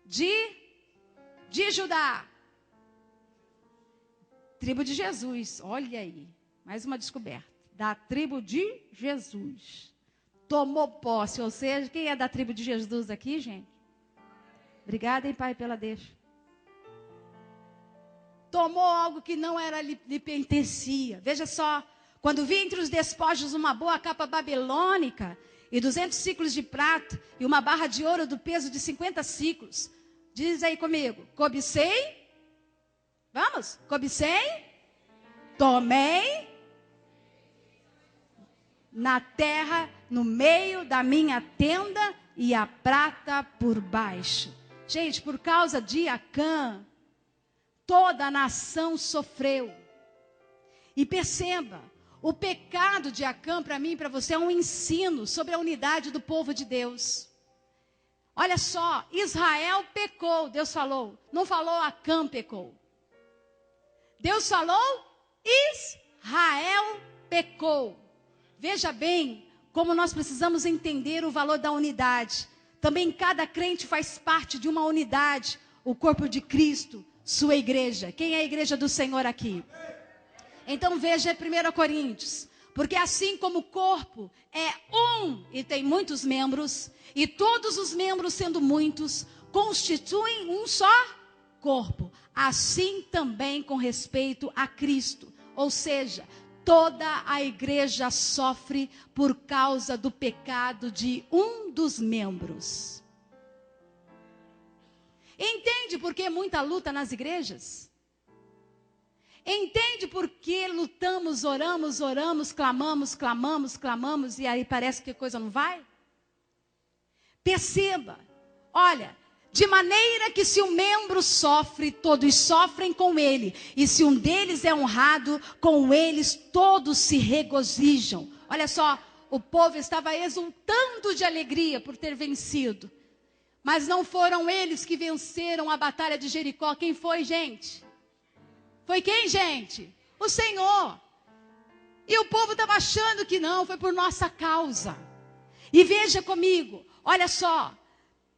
de Judá, tribo de Jesus, olha aí, mais uma descoberta. Da tribo de Jesus. Tomou posse, ou seja, quem é da tribo de Jesus aqui, gente? Obrigada, hein, Pai, pela deixa. Tomou algo que não era lhe pertencia. Veja só, quando vi entre os despojos uma boa capa babilônica e 200 ciclos de prata e uma barra de ouro do peso de 50 ciclos. Diz aí comigo, cobicei. Vamos, cobicei, tomei na terra, no meio da minha tenda, e a prata por baixo. Gente, por causa de Acã, toda a nação sofreu. E perceba, o pecado de Acã, para mim e para você, é um ensino sobre a unidade do povo de Deus. Olha só, Israel pecou, Deus falou. Não falou Acã pecou. Deus falou, Israel pecou. Veja bem como nós precisamos entender o valor da unidade. Também cada crente faz parte de uma unidade, o corpo de Cristo, sua igreja. Quem é a igreja do Senhor aqui? Então veja 1 Coríntios. Porque assim como o corpo é um e tem muitos membros, e todos os membros sendo muitos, constituem um só corpo. Assim também com respeito a Cristo. Ou seja, toda a igreja sofre por causa do pecado de um dos membros. Entende por que muita luta nas igrejas? Entende por que lutamos, oramos, clamamos, e aí parece que a coisa não vai? Perceba, olha, de maneira que se um membro sofre, todos sofrem com ele, e se um deles é honrado, com eles todos se regozijam. Olha só, o povo estava exultando de alegria por ter vencido, mas não foram eles que venceram a batalha de Jericó. Quem foi, gente? Foi quem, gente? O Senhor. E o povo estava achando que não, foi por nossa causa. E veja comigo, olha só,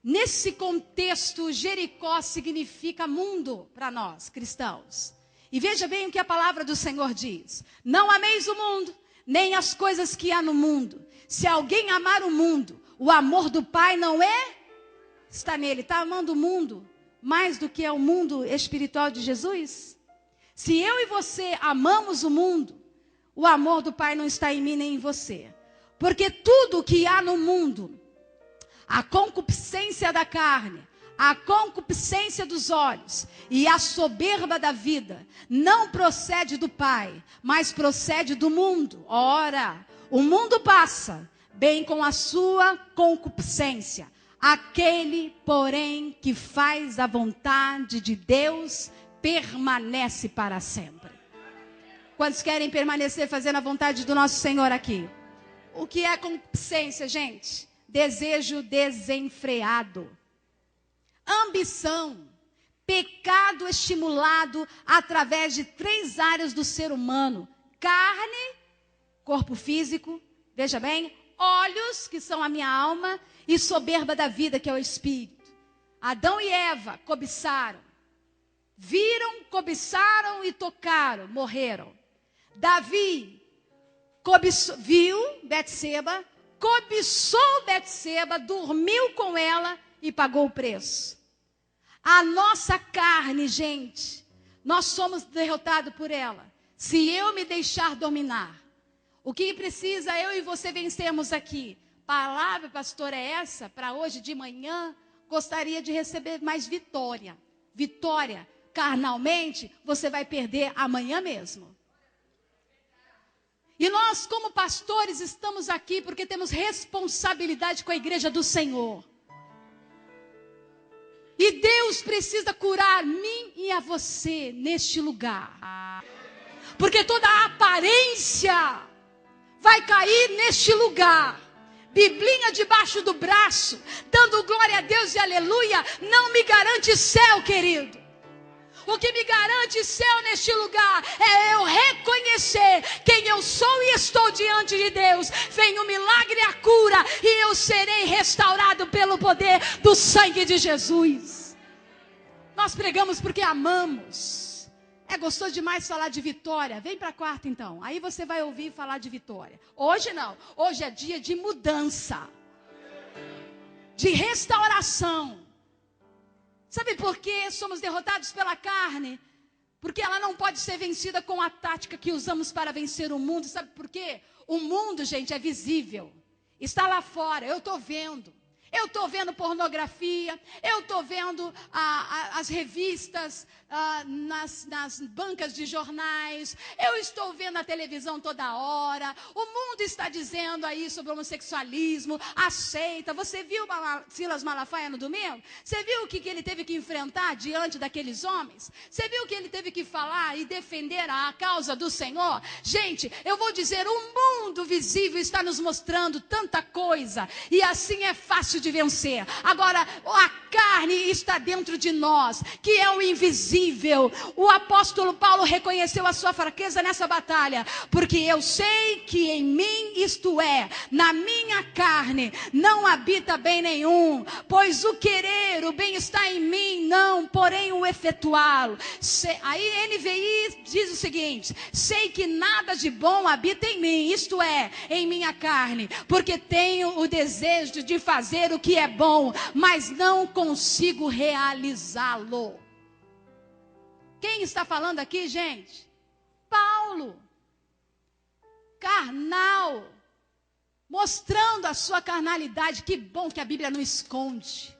nesse contexto, Jericó significa mundo para nós, cristãos. E veja bem o que a palavra do Senhor diz. Não ameis o mundo, nem as coisas que há no mundo. Se alguém amar o mundo, o amor do Pai não está nele. Está amando o mundo mais do que é o mundo espiritual de Jesus? Se eu e você amamos o mundo, o amor do Pai não está em mim nem em você. Porque tudo o que há no mundo, a concupiscência da carne, a concupiscência dos olhos e a soberba da vida, não procede do Pai, mas procede do mundo. Ora, o mundo passa, bem com a sua concupiscência. Aquele, porém, que faz a vontade de Deus, permanece para sempre. Quantos querem permanecer fazendo a vontade do nosso Senhor aqui? O que é concupiscência, gente? Desejo desenfreado. Ambição. Pecado estimulado através de 3 áreas do ser humano. Carne, corpo físico, veja bem, olhos, que são a minha alma, e soberba da vida, que é o espírito. Adão e Eva cobiçaram. Viram, cobiçaram e tocaram, morreram. Davi viu Betseba, cobiçou Betseba, dormiu com ela e pagou o preço. A nossa carne, gente, nós somos derrotados por ela. Se eu me deixar dominar, o que precisa eu e você vencermos aqui? Palavra, pastor, é essa? Para hoje de manhã, gostaria de receber mais vitória. Vitória. Carnalmente, você vai perder amanhã mesmo. E nós, como pastores, estamos aqui porque temos responsabilidade com a igreja do Senhor. E Deus precisa curar a mim e a você neste lugar. Porque toda a aparência vai cair neste lugar. Biblinha debaixo do braço, dando glória a Deus e aleluia, não me garante céu, querido. O que me garante céu neste lugar é eu reconhecer quem eu sou e estou diante de Deus. Vem o milagre e a cura e eu serei restaurado pelo poder do sangue de Jesus. Nós pregamos porque amamos. É gostoso demais falar de vitória. Vem para a quarta então. Aí você vai ouvir falar de vitória. Hoje não. Hoje é dia de mudança. De restauração. Sabe por que somos derrotados pela carne? Porque ela não pode ser vencida com a tática que usamos para vencer o mundo. Sabe por quê? O mundo, gente, é visível. Está lá fora, eu estou vendo. Eu estou vendo pornografia, eu estou vendo as revistas nas bancas de jornais, eu estou vendo a televisão toda hora, o mundo está dizendo aí sobre homossexualismo, aceita. Você viu Silas Malafaia no domingo? Você viu o que ele teve que enfrentar diante daqueles homens? Você viu o que ele teve que falar e defender a causa do Senhor? Gente, eu vou dizer, o mundo visível está nos mostrando tanta coisa, e assim é fácil de vencer. Agora, a carne está dentro de nós, que é o invisível. O apóstolo Paulo reconheceu a sua fraqueza nessa batalha, porque eu sei que em mim, isto é, na minha carne, não habita bem nenhum, pois o querer, o bem está em mim, não, porém o efetuá-lo. Aí NVI diz o seguinte: sei que nada de bom habita em mim, isto é, em minha carne, porque tenho o desejo de fazer o que é bom, mas não consigo realizá-lo. Quem está falando aqui, gente? Paulo. Carnal. Mostrando a sua carnalidade. Que bom que a Bíblia não esconde.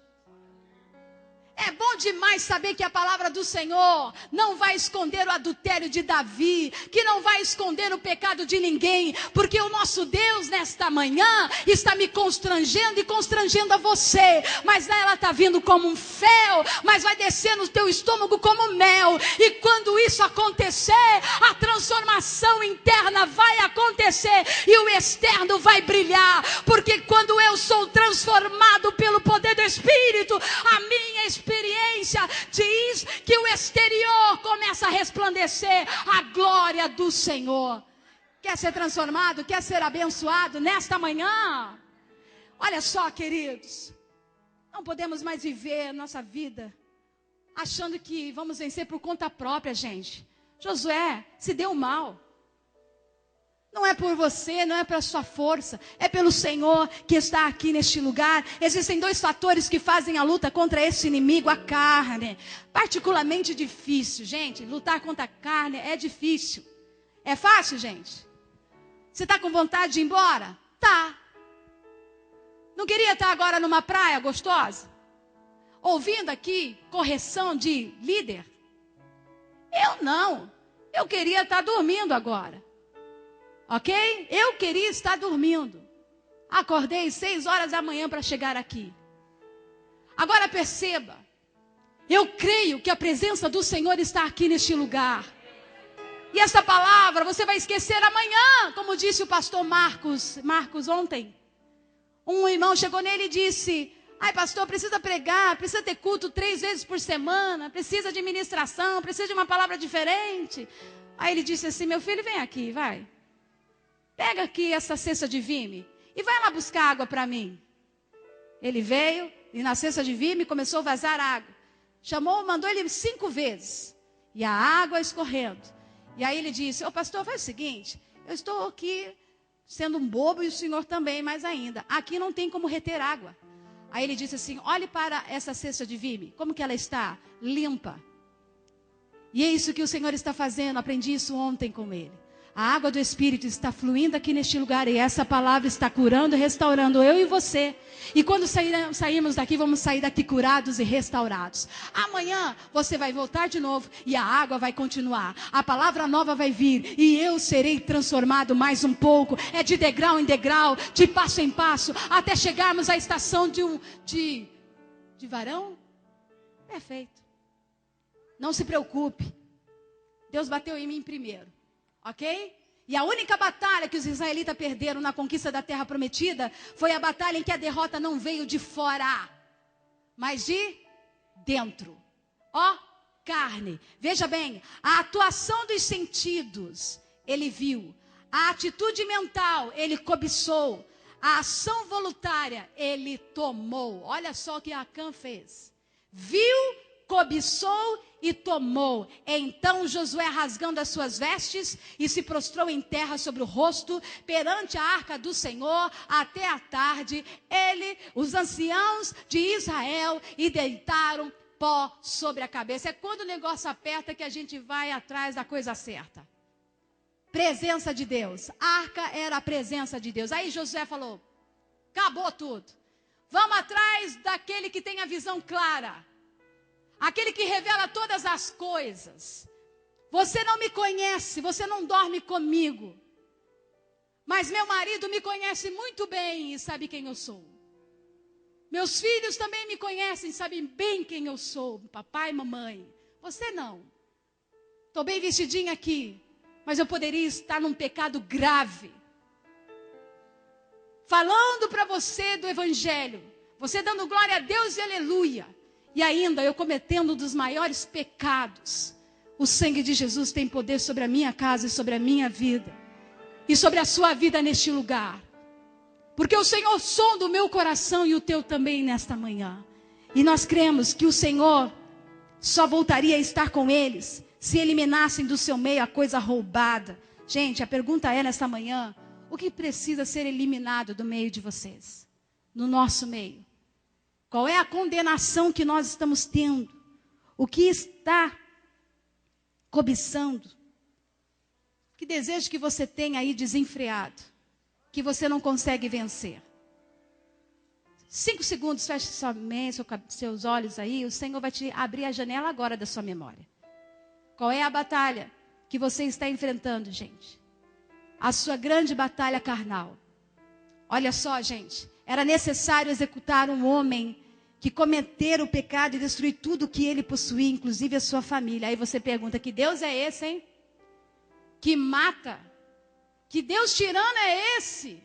É bom demais saber que a palavra do Senhor não vai esconder o adultério de Davi, que não vai esconder o pecado de ninguém, porque o nosso Deus nesta manhã está me constrangendo e constrangendo a você, mas ela está vindo como um fel, mas vai descer no teu estômago como mel, e quando isso acontecer, a transformação interna vai acontecer, e o externo vai brilhar, porque quando eu sou transformado pelo poder do Espírito, a minha experiência diz que o exterior começa a resplandecer a glória do Senhor. Quer ser transformado? Quer ser abençoado nesta manhã? Olha só, queridos, não podemos mais viver nossa vida achando que vamos vencer por conta própria, gente. Josué se deu mal. Não é por você, não é pela sua força, é pelo Senhor que está aqui neste lugar. Existem 2 fatores que fazem a luta contra esse inimigo, a carne. Particularmente difícil, gente. Lutar contra a carne é difícil. É fácil, gente? Você está com vontade de ir embora? Tá. Não queria estar agora numa praia gostosa? Ouvindo aqui correção de líder? Eu não. Eu queria estar dormindo agora. Ok? Eu queria estar dormindo. Acordei 6 horas da manhã para chegar aqui. Agora perceba. Eu creio que a presença do Senhor está aqui neste lugar. E essa palavra você vai esquecer amanhã, como disse o pastor Marcos ontem. Um irmão chegou nele e disse: ai, pastor, precisa pregar, precisa ter culto 3 vezes por semana, precisa de ministração, precisa de uma palavra diferente. Aí ele disse assim: meu filho, vem aqui, vai. Pega aqui essa cesta de vime e vai lá buscar água para mim. Ele veio e na cesta de vime começou a vazar água. Mandou ele 5 vezes. E a água escorrendo. E aí ele disse: ô pastor, faz o seguinte, eu estou aqui sendo um bobo e o senhor também, mais ainda. Aqui não tem como reter água. Aí ele disse assim: olhe para essa cesta de vime, como que ela está? Limpa. E é isso que o Senhor está fazendo, aprendi isso ontem com ele. A água do Espírito está fluindo aqui neste lugar e essa palavra está curando e restaurando eu e você. E quando sairmos daqui, vamos sair daqui curados e restaurados. Amanhã você vai voltar de novo e a água vai continuar. A palavra nova vai vir e eu serei transformado mais um pouco. É de degrau em degrau, de passo em passo, até chegarmos à estação de varão. Perfeito. Não se preocupe. Deus bateu em mim primeiro. Ok? E a única batalha que os israelitas perderam na conquista da terra prometida foi a batalha em que a derrota não veio de fora, mas de dentro. Ó, carne. Veja bem, a atuação dos sentidos, ele viu. A atitude mental, ele cobiçou. A ação voluntária, ele tomou. Olha só o que Acã fez. Viu, cobiçou e tomou. Então Josué, rasgando as suas vestes, e se prostrou em terra sobre o rosto, perante a arca do Senhor, até a tarde, os anciãos de Israel, e deitaram pó sobre a cabeça. É quando o negócio aperta que a gente vai atrás da coisa certa. Presença de Deus. A arca era a presença de Deus. Aí Josué falou: acabou tudo. Vamos atrás daquele que tem a visão clara. Aquele que revela todas as coisas. Você não me conhece, você não dorme comigo. Mas meu marido me conhece muito bem e sabe quem eu sou. Meus filhos também me conhecem, sabem bem quem eu sou. Papai e mamãe. Você não. Estou bem vestidinha aqui. Mas eu poderia estar num pecado grave. Falando para você do evangelho. Você dando glória a Deus e aleluia. E ainda eu cometendo um dos maiores pecados. O sangue de Jesus tem poder sobre a minha casa e sobre a minha vida. E sobre a sua vida neste lugar. Porque o Senhor sonda o meu coração e o teu também nesta manhã. E nós cremos que o Senhor só voltaria a estar com eles se eliminassem do seu meio a coisa roubada. Gente, a pergunta é nesta manhã: o que precisa ser eliminado do meio de vocês? No nosso meio. Qual é a condenação que nós estamos tendo? O que está cobiçando? Que desejo que você tem aí desenfreado, que você não consegue vencer? 5 segundos, feche seus olhos aí. O Senhor vai te abrir a janela agora da sua memória. Qual é a batalha que você está enfrentando, gente? A sua grande batalha carnal. Olha só, gente. Era necessário executar um homem que cometera o pecado e destruir tudo que ele possuía, inclusive a sua família. Aí você pergunta, que Deus é esse, hein? Que mata? Que Deus tirano é esse?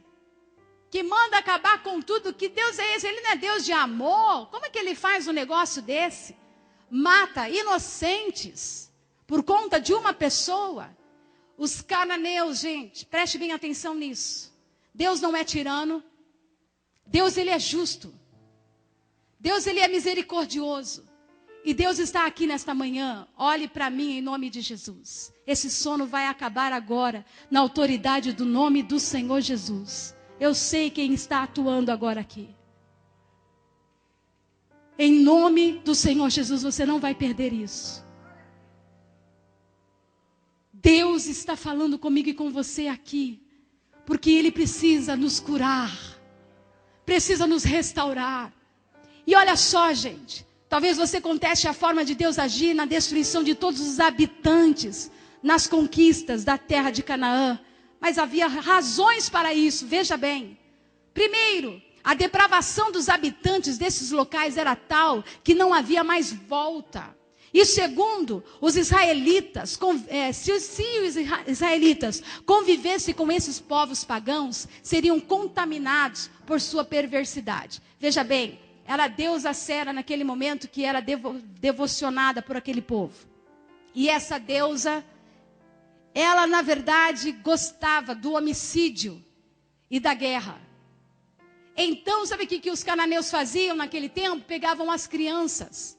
Que manda acabar com tudo? Que Deus é esse? Ele não é Deus de amor? Como é que ele faz um negócio desse? Mata inocentes por conta de uma pessoa. Os cananeus, gente, preste bem atenção nisso. Deus não é tirano. Deus, ele é justo. Deus, ele é misericordioso. E Deus está aqui nesta manhã. Olhe para mim em nome de Jesus. Esse sono vai acabar agora, na autoridade do nome do Senhor Jesus. Eu sei quem está atuando agora aqui. Em nome do Senhor Jesus, você não vai perder isso. Deus está falando comigo e com você aqui, porque Ele precisa nos curar, precisa nos restaurar. E olha só, gente, talvez você conteste a forma de Deus agir na destruição de todos os habitantes, nas conquistas da terra de Canaã, mas havia razões para isso, veja bem. Primeiro, a depravação dos habitantes desses locais era tal que não havia mais volta. E segundo, os israelitas, se os israelitas convivessem com esses povos pagãos, seriam contaminados por sua perversidade. Veja bem, era a deusa Sera naquele momento que era devocionada por aquele povo. E essa deusa, ela na verdade gostava do homicídio e da guerra. Então, sabe o que os cananeus faziam naquele tempo? Pegavam as crianças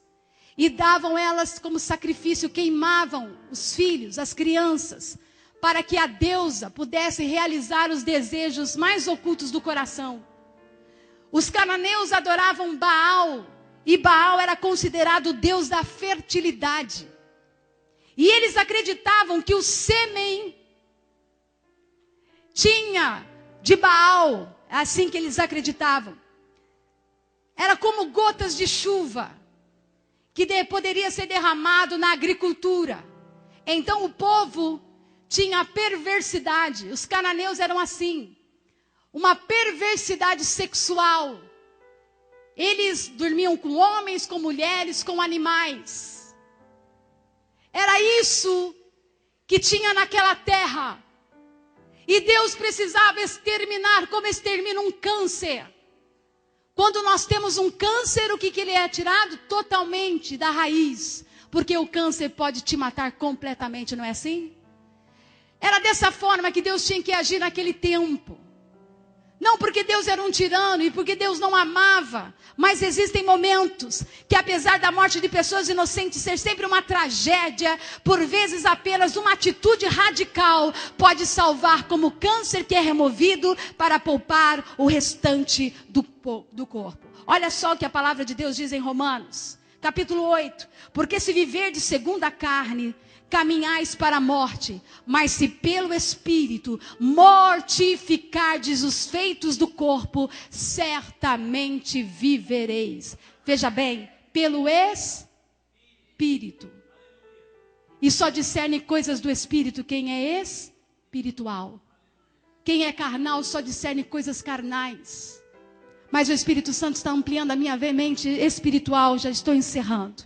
e davam elas como sacrifício, queimavam os filhos, as crianças, para que a deusa pudesse realizar os desejos mais ocultos do coração. Os cananeus adoravam Baal, e Baal era considerado o deus da fertilidade. E eles acreditavam que o sêmen tinha de Baal, é assim que eles acreditavam. Era como gotas de chuva que poderia ser derramado na agricultura. Então o povo tinha a perversidade. Os cananeus eram assim. Uma perversidade sexual. Eles dormiam com homens, com mulheres, com animais. Era isso que tinha naquela terra. E Deus precisava exterminar, como extermina um câncer. Quando nós temos um câncer, o que ele é tirado? Totalmente da raiz. Porque o câncer pode te matar completamente, não é assim? Era dessa forma que Deus tinha que agir naquele tempo. Não porque Deus era um tirano e porque Deus não amava. Mas existem momentos que, apesar da morte de pessoas inocentes ser sempre uma tragédia, por vezes apenas uma atitude radical pode salvar, como o câncer que é removido para poupar o restante do corpo. Olha só o que a palavra de Deus diz em Romanos, capítulo 8. Porque se viverdes segundo a carne, caminhais para a morte, mas se pelo Espírito mortificardes os feitos do corpo, certamente vivereis. Veja bem, pelo Espírito. E só discerne coisas do Espírito quem é espiritual. Quem é carnal só discerne coisas carnais. Mas o Espírito Santo está ampliando a minha mente espiritual, já estou encerrando.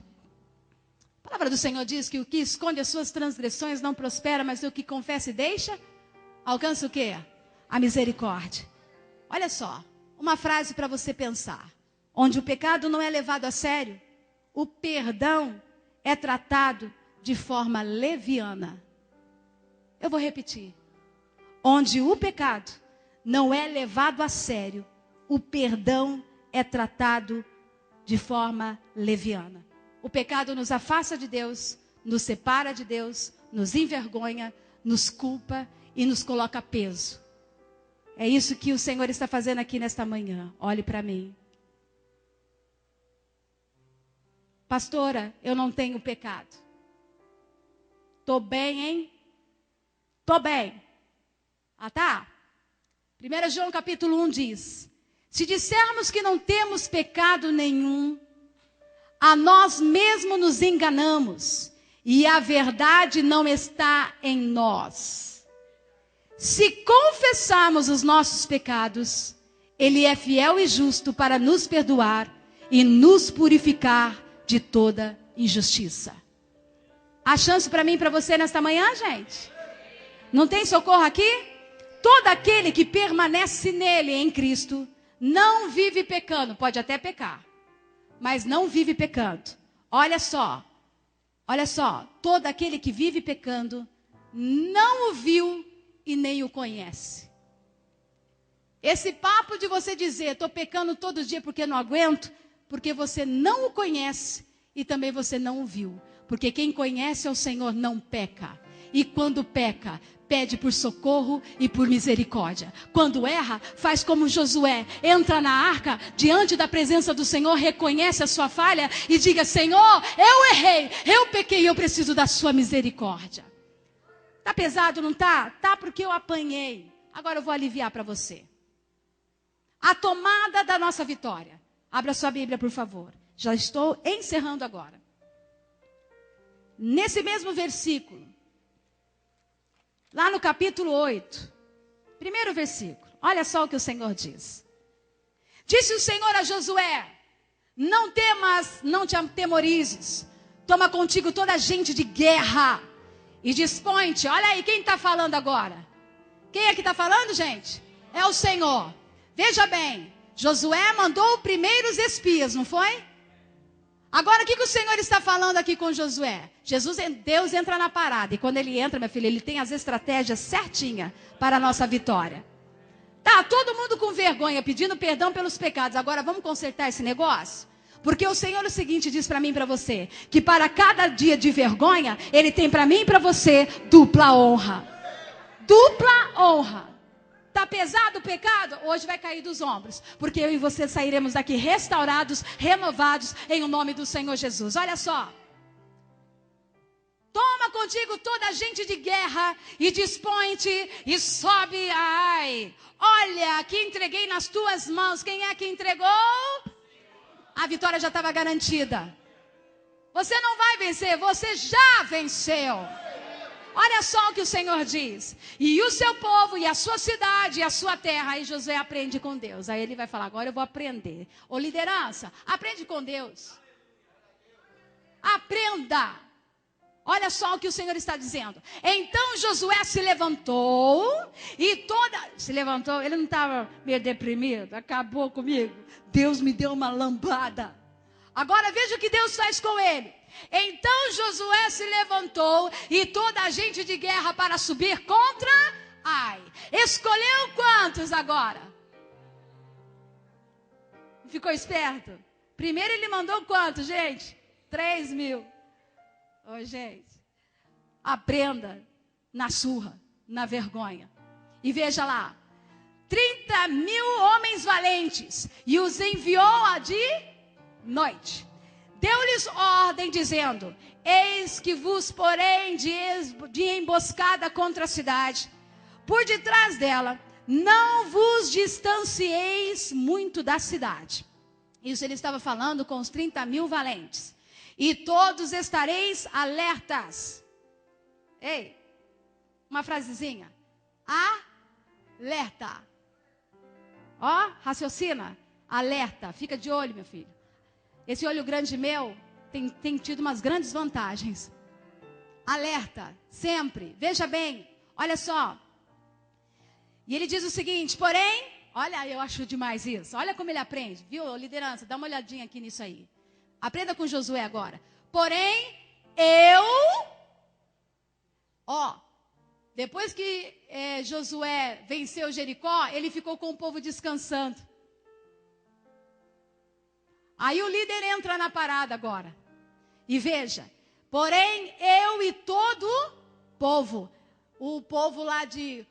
A palavra do Senhor diz que o que esconde as suas transgressões não prospera, mas o que confessa e deixa, alcança o quê? A misericórdia. Olha só, uma frase para você pensar. Onde o pecado não é levado a sério, o perdão é tratado de forma leviana. Eu vou repetir. Onde o pecado não é levado a sério, o perdão é tratado de forma leviana. O pecado nos afasta de Deus, nos separa de Deus, nos envergonha, nos culpa e nos coloca peso. É isso que o Senhor está fazendo aqui nesta manhã. Olhe para mim. Pastora, eu não tenho pecado. Tô bem, hein? Tô bem. Ah, tá? 1 João capítulo 1 diz: Se dissermos que não temos pecado nenhum, a nós mesmos nos enganamos e a verdade não está em nós. Se confessarmos os nossos pecados, Ele é fiel e justo para nos perdoar e nos purificar de toda injustiça. Há chance para mim e para você nesta manhã, gente? Não tem socorro aqui? Todo aquele que permanece nele, em Cristo, não vive pecando. Pode até pecar, mas não vive pecando. Olha só, todo aquele que vive pecando não o viu e nem o conhece. Esse papo de você dizer, estou pecando todo dia porque não aguento, porque você não o conhece e também você não o viu. Porque quem conhece ao Senhor não peca. E quando peca, pede por socorro e por misericórdia. Quando erra, faz como Josué, entra na arca, diante da presença do Senhor, reconhece a sua falha e diga, Senhor, eu errei, eu pequei, eu preciso da sua misericórdia. Tá pesado, não tá? Tá porque eu apanhei. Agora eu vou aliviar para você. A tomada da nossa vitória. Abra sua Bíblia, por favor. Já estou encerrando agora. Nesse mesmo versículo, lá no capítulo 8, primeiro versículo, olha só o que o Senhor diz. Disse o Senhor a Josué, não temas, não te atemorizes, toma contigo toda a gente de guerra e dispõe-te. Olha aí, quem está falando agora? Quem é que está falando, gente? É o Senhor. Veja bem, Josué mandou primeiros espias, não foi? Agora, o que o Senhor está falando aqui com Josué? Deus entra na parada. E quando ele entra, minha filha, ele tem as estratégias certinhas para a nossa vitória. Tá, todo mundo com vergonha, pedindo perdão pelos pecados. Agora, vamos consertar esse negócio? Porque o Senhor, o seguinte, diz para mim e para você, que para cada dia de vergonha, Ele tem para mim e para você dupla honra. Dupla honra. Está pesado o pecado? Hoje vai cair dos ombros. Porque eu e você sairemos daqui restaurados, renovados, em o nome do Senhor Jesus. Olha só. Toma contigo toda a gente de guerra e dispõe-te e sobe. Ai, olha, que entreguei nas tuas mãos. Quem é que entregou? A vitória já estava garantida. Você não vai vencer, você já venceu. Olha só o que o Senhor diz. E o seu povo, e a sua cidade, e a sua terra. Aí Josué aprende com Deus. Aí ele vai falar, agora eu vou aprender. Ô liderança, aprende com Deus. Aprenda. Olha só o que o Senhor está dizendo. Então Josué se levantou. Se levantou, ele não estava meio deprimido. Acabou comigo. Deus me deu uma lambada. Agora veja o que Deus faz com ele. Então Josué se levantou e toda a gente de guerra para subir contra Ai. Escolheu quantos agora? Ficou esperto? Primeiro ele mandou quantos, gente? 3.000. Ô, gente, aprenda na surra, na vergonha. E veja lá, 30.000 homens valentes, e os enviou de noite. Deu-lhes ordem, dizendo: eis que vos porém de emboscada contra a cidade, por detrás dela, não vos distancieis muito da cidade. Isso ele estava falando com os 30.000 valentes. E todos estareis alertas. Ei, uma frasezinha. Alerta. Ó, raciocina. Alerta. Fica de olho, meu filho. Esse olho grande meu tem tido umas grandes vantagens. Alerta, sempre. Veja bem, olha só. E ele diz o seguinte, porém, olha, eu acho demais isso. Olha como ele aprende, viu, liderança? Dá uma olhadinha aqui nisso aí. Aprenda com Josué agora. Porém, depois que Josué venceu Jericó, ele ficou com o povo descansando. Aí o líder entra na parada agora. E veja, porém eu e todo povo. O povo lá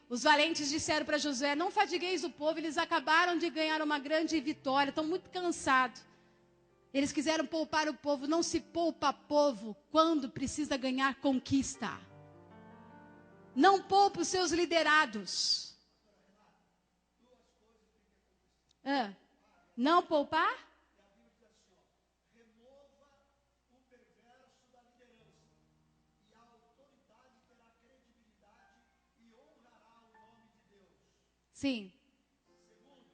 os valentes disseram para Josué, não fadigueis o povo, eles acabaram de ganhar uma grande vitória, estão muito cansados. Eles quiseram poupar o povo, não se poupa povo quando precisa ganhar conquista. Não poupa os seus liderados. Não poupar? Sim. Segundo,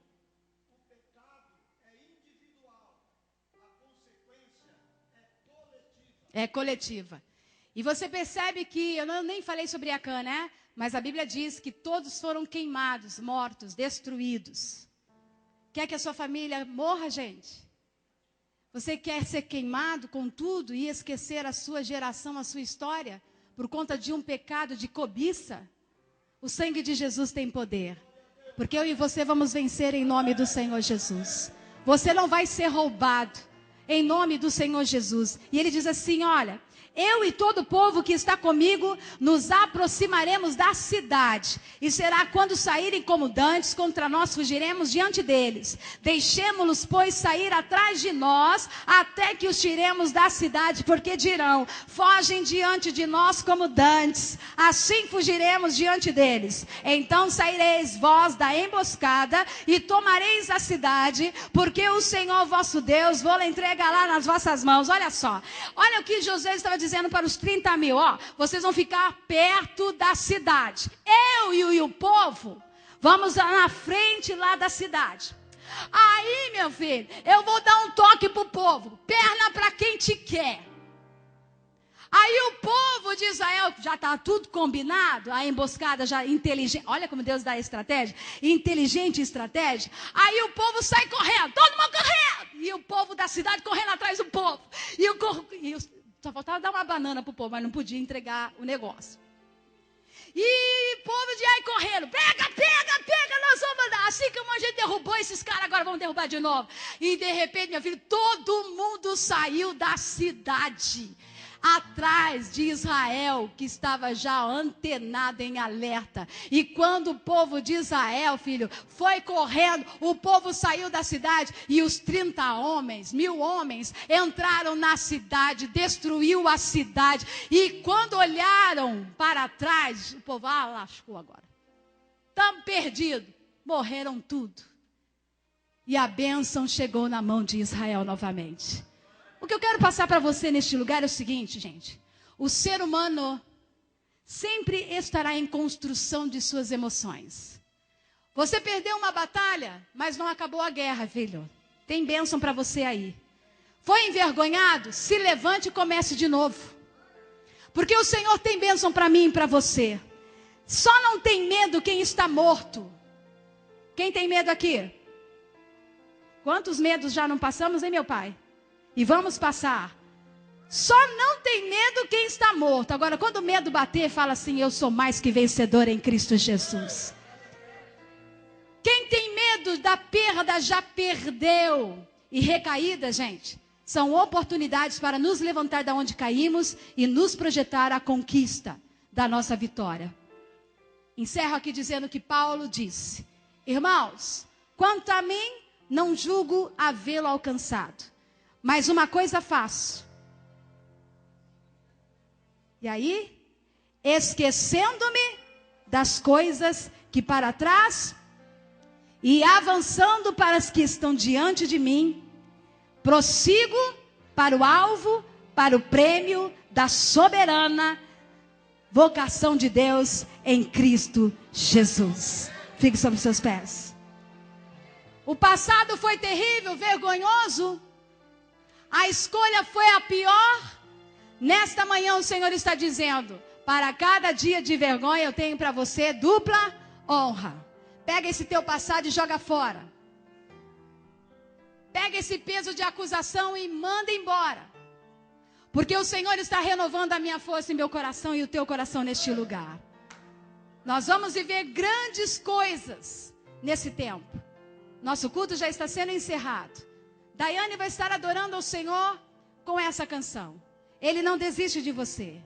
o pecado é individual, a consequência é coletiva. É coletiva. E você percebe que, eu nem falei sobre Acã, né? Mas a Bíblia diz que todos foram queimados, mortos, destruídos. Quer que a sua família morra, gente? Você quer ser queimado com tudo e esquecer a sua geração, a sua história, por conta de um pecado de cobiça? O sangue de Jesus tem poder. Porque eu e você vamos vencer em nome do Senhor Jesus. Você não vai ser roubado em nome do Senhor Jesus. E ele diz assim, olha, eu e todo o povo que está comigo nos aproximaremos da cidade. E será quando saírem como dantes contra nós, fugiremos diante deles. Deixemo-los, pois, sair atrás de nós, até que os tiremos da cidade, porque dirão, fogem diante de nós como dantes. Assim fugiremos diante deles. Então saireis vós da emboscada e tomareis a cidade, porque o Senhor vosso Deus vou entregar lá nas vossas mãos. Olha só, olha o que Josué estava dizendo para os 30 mil, ó, vocês vão ficar perto da cidade. Eu e o povo, vamos na frente lá da cidade. Aí, meu filho, eu vou dar um toque pro povo, perna para quem te quer. Aí o povo de Israel, já está tudo combinado, a emboscada já inteligente, olha como Deus dá estratégia, inteligente estratégia. Aí o povo sai correndo, todo mundo correndo, e o povo da cidade correndo atrás do povo. Só faltava dar uma banana para o povo, mas não podia entregar o negócio. E o povo de aí correndo, pega, nós vamos dar. Assim que a gente derrubou esses caras, agora vamos derrubar de novo. E de repente, meu filho, todo mundo saiu da cidade, atrás de Israel, que estava já antenado em alerta. E quando o povo de Israel, filho, foi correndo, o povo saiu da cidade e os 30 homens, 1000 homens, entraram na cidade, destruiu a cidade. E quando olharam para trás, o povo, lascou agora. Estamos perdidos. Morreram tudo. E a bênção chegou na mão de Israel novamente. O que eu quero passar para você neste lugar é o seguinte, gente. O ser humano sempre estará em construção de suas emoções. Você perdeu uma batalha, mas não acabou a guerra, filho. Tem bênção para você aí. Foi envergonhado? Se levante e comece de novo. Porque o Senhor tem bênção para mim e para você. Só não tem medo quem está morto. Quem tem medo aqui? Quantos medos já não passamos, hein, meu pai? E vamos passar. Só não tem medo quem está morto. Agora, quando o medo bater, fala assim, eu sou mais que vencedor em Cristo Jesus. Quem tem medo da perda já perdeu. E recaída, gente, são oportunidades para nos levantar da onde caímos e nos projetar a conquista da nossa vitória. Encerro aqui dizendo que Paulo disse, irmãos, quanto a mim, não julgo havê-lo alcançado. Mas uma coisa faço. E aí, esquecendo-me das coisas que para trás e avançando para as que estão diante de mim, prossigo para o alvo, para o prêmio da soberana vocação de Deus em Cristo Jesus. Fique sobre os seus pés. O passado foi terrível, vergonhoso. A escolha foi a pior. Nesta manhã o Senhor está dizendo, para cada dia de vergonha eu tenho para você dupla honra. Pega esse teu passado e joga fora. Pega esse peso de acusação e manda embora. Porque o Senhor está renovando a minha força em meu coração e o teu coração neste lugar. Nós vamos viver grandes coisas nesse tempo. Nosso culto já está sendo encerrado. Daiane vai estar adorando ao Senhor com essa canção. Ele não desiste de você.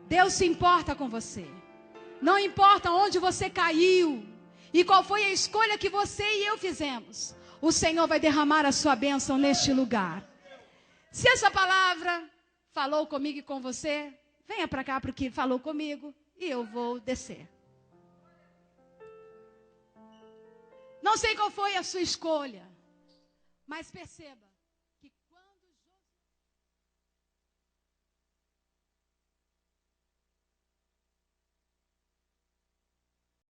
Deus se importa com você. Não importa onde você caiu e qual foi a escolha que você e eu fizemos. O Senhor vai derramar a sua bênção neste lugar. Se essa palavra falou comigo e com você, venha para cá porque falou comigo e eu vou descer. Não sei qual foi a sua escolha. Mas perceba,